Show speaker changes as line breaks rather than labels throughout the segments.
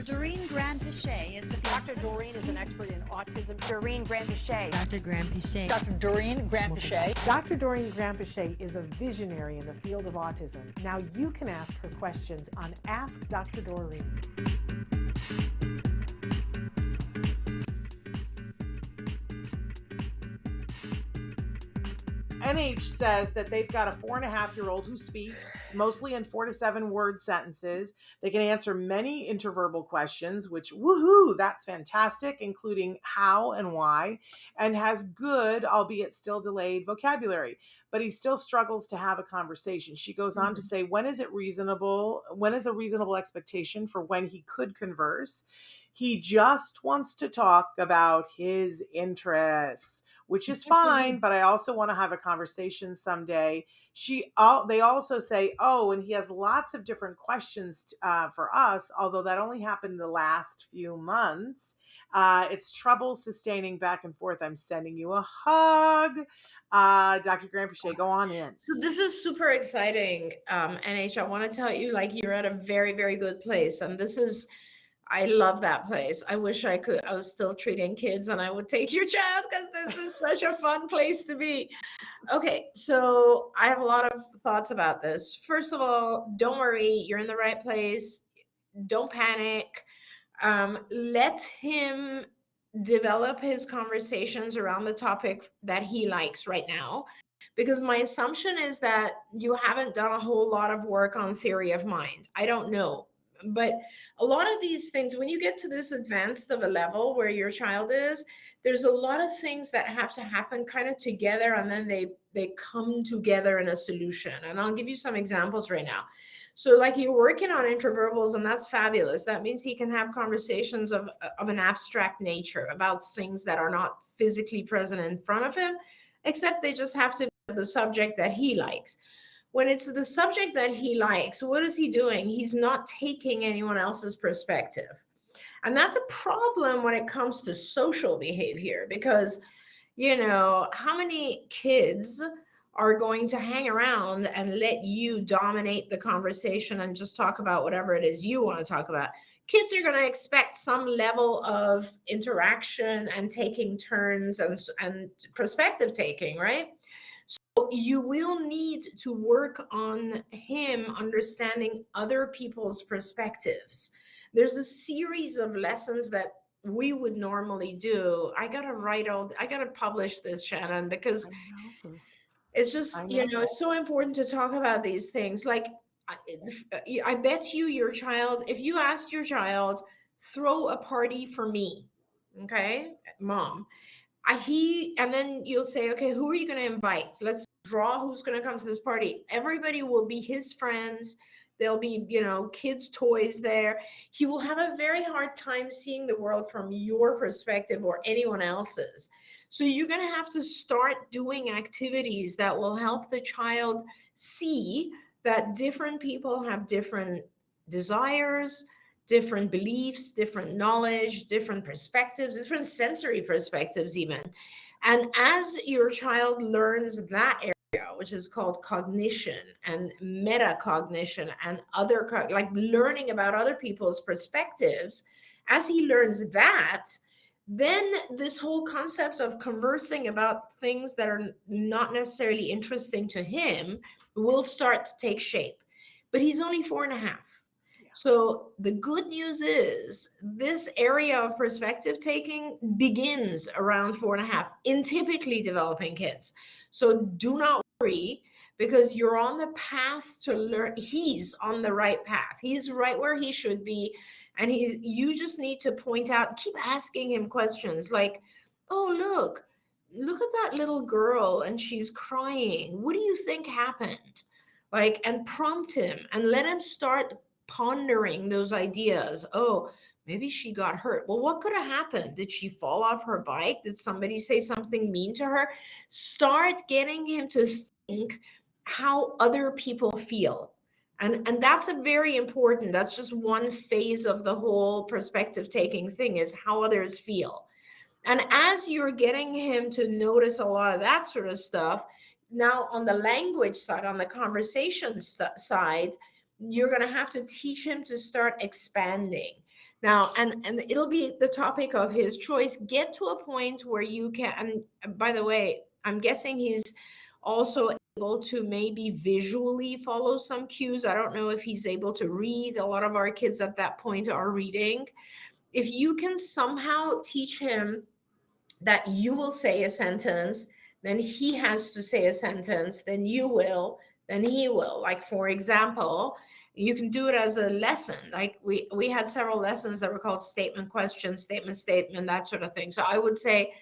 Doreen Granpeesheh is the
Dr. Doreen is an expert in autism.
Doreen Granpeesheh.
Dr. Granpeesheh.
Dr. Doreen Granpeesheh.
Dr. Doreen Granpeesheh is a visionary in the field of autism. Now you can ask her questions on Ask Dr. Doreen.
NH says that they've got a 4.5-year-old who speaks mostly in 4 to 7 word sentences. They can answer many interverbal questions, which, woohoo, that's fantastic, including how and why, and has good, albeit still delayed, vocabulary. But he still struggles to have a conversation. She goes on to say, when is a reasonable expectation for when he could converse? He just wants to talk about his interests, which is fine, but I also want to have a conversation someday. They also say, and he has lots of different questions for us, although that only happened in the last few months. It's trouble sustaining back and forth. I'm sending you a hug. Dr. Granpeesheh, go on in.
So this is super exciting, NH. I want to tell you, you're at a very, very good place. And I love that place. I wish I was still treating kids and I would take your child because this is such a fun place to be. Okay, so I have a lot of thoughts about this. First of all, don't worry, you're in the right place. Don't panic. Let him develop his conversations around the topic that he likes right now. Because my assumption is that you haven't done a whole lot of work on theory of mind. I don't know. But a lot of these things, when you get to this advanced of a level where your child is, there's a lot of things that have to happen kind of together, and then they come together in a solution. And I'll give you some examples right now. So you're working on interverbals, and that's fabulous. That means he can have conversations of an abstract nature about things that are not physically present in front of him, except they just have to be the subject that he likes. When it's the subject that he likes, what is he doing? He's not taking anyone else's perspective. And that's a problem when it comes to social behavior, because, how many kids are going to hang around and let you dominate the conversation and just talk about whatever it is you want to talk about? Kids are going to expect some level of interaction and taking turns and perspective taking, right? You will need to work on him understanding other people's perspectives. There's a series of lessons that we would normally do. I got to publish this, Shannon, because it's just, it's so important to talk about these things. I bet you your child, if you ask your child, throw a party for me, okay, mom, and then you'll say, okay, who are you going to invite? Let's draw who's going to come to this party. Everybody will be his friends. There'll be, kids' toys there. He will have a very hard time seeing the world from your perspective or anyone else's. So you're going to have to start doing activities that will help the child see that different people have different desires, different beliefs, different knowledge, different perspectives, different sensory perspectives even. And as your child learns that area, which is called cognition and metacognition and other, learning about other people's perspectives, as he learns that, then this whole concept of conversing about things that are not necessarily interesting to him will start to take shape. But he's only 4.5. So the good news is this area of perspective taking begins around 4.5 in typically developing kids. So do not worry, because you're on the path to learn. He's on the right path. He's right where he should be. And you just need to point out, keep asking him questions like, oh, look at that little girl and she's crying. What do you think happened? And prompt him and let him start pondering those ideas. Oh, maybe she got hurt. Well, what could have happened? Did she fall off her bike? Did somebody say something mean to her? Start getting him to think how other people feel. And that's a very important, that's just one phase of the whole perspective taking thing, is how others feel. And as you're getting him to notice a lot of that sort of stuff, now on the language side, on the conversation side, you're going to have to teach him to start expanding. Now, and it'll be the topic of his choice. Get to a point where you can, and by the way, I'm guessing he's also able to maybe visually follow some cues. I don't know if he's able to read. A lot of our kids at that point are reading. If you can somehow teach him that you will say a sentence, then he has to say a sentence, then you will, then he will. Like, for example, you can do it as a lesson. Like we had several lessons that were called statement, question, statement, that sort of thing. So I would say,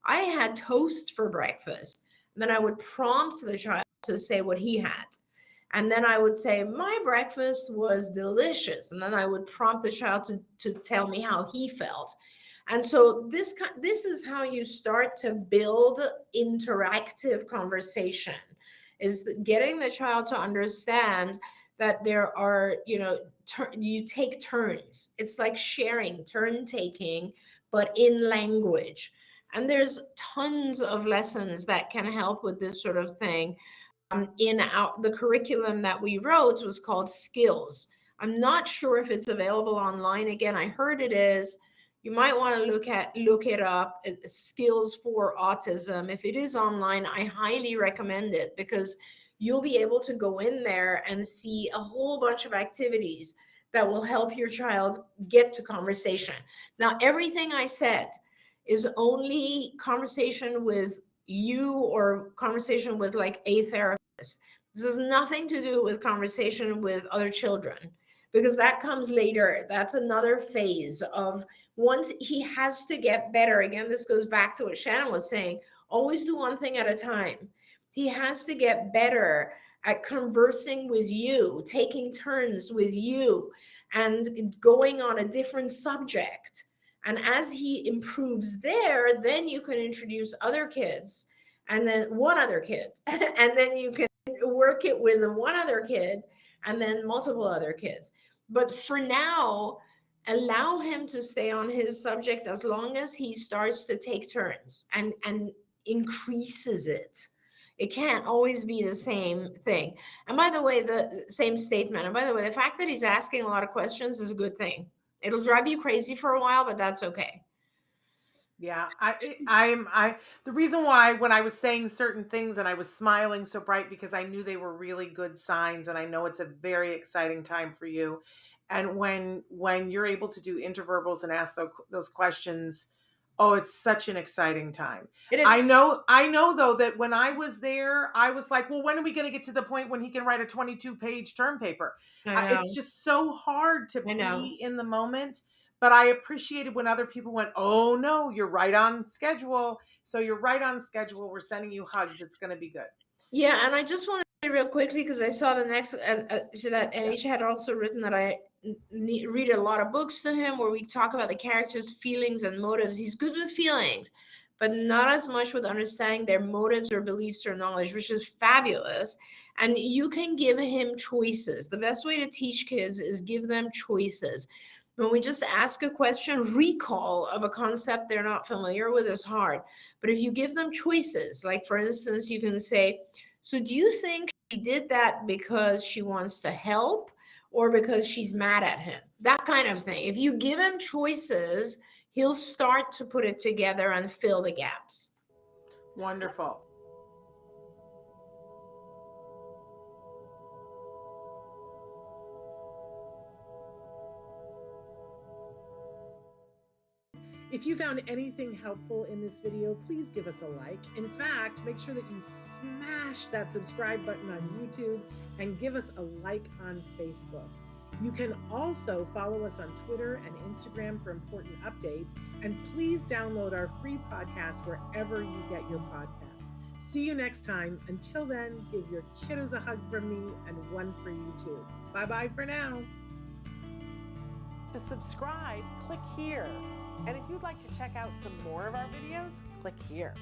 I had toast for breakfast. And then I would prompt the child to say what he had. And then I would say, my breakfast was delicious. And then I would prompt the child to tell me how he felt. And so this is how you start to build interactive conversation, is getting the child to understand that there are, you take turns. It's like sharing, turn taking, but in language. And there's tons of lessons that can help with this sort of thing. The curriculum that we wrote was called Skills. I'm not sure if it's available online. Again, I heard it is. You might want to look it up, Skills for Autism. If it is online, I highly recommend it, because you'll be able to go in there and see a whole bunch of activities that will help your child get to conversation. Now, everything I said is only conversation with you or conversation with like a therapist. This has nothing to do with conversation with other children, because that comes later. That's another phase of, once he has to get better. Again, this goes back to what Shannon was saying, always do one thing at a time. He has to get better at conversing with you, taking turns with you, and going on a different subject. And as he improves there, then you can introduce other kids, and then one other kid, and then you can work it with one other kid, and then multiple other kids. But for now, allow him to stay on his subject as long as he starts to take turns and increases it. It can't always be the same thing. And by the way, the same statement. And by the way, the fact that he's asking a lot of questions is a good thing. It'll drive you crazy for a while, but that's okay.
Yeah, the reason why when I was saying certain things and I was smiling so bright, because I knew they were really good signs, and I know it's a very exciting time for you. And when you're able to do interverbals and ask those questions, oh, it's such an exciting time.
It is.
I know though that when I was there, I was like, well, when are we going to get to the point when he can write a 22-page term paper? It's just so hard to be in the moment. But I appreciated when other people went, oh no, you're right on schedule. So you're right on schedule. We're sending you hugs. It's going to be good.
Yeah. And I just want to say real quickly, because I saw the next, that NH had also written that I read a lot of books to him where we talk about the characters' feelings and motives. He's good with feelings, but not as much with understanding their motives or beliefs or knowledge, which is fabulous. And you can give him choices. The best way to teach kids is give them choices. When we just ask a question, recall of a concept they're not familiar with is hard. But if you give them choices, like for instance, you can say, so do you think she did that because she wants to help or because she's mad at him? That kind of thing. If you give him choices, he'll start to put it together and fill the gaps.
Wonderful. If you found anything helpful in this video, please give us a like. In fact, make sure that you smash that subscribe button on YouTube and give us a like on Facebook. You can also follow us on Twitter and Instagram for important updates. And please download our free podcast wherever you get your podcasts. See you next time. Until then, give your kiddos a hug from me and one for you too. Bye-bye for now.
To subscribe, click here. And if you'd like to check out some more of our videos, click here.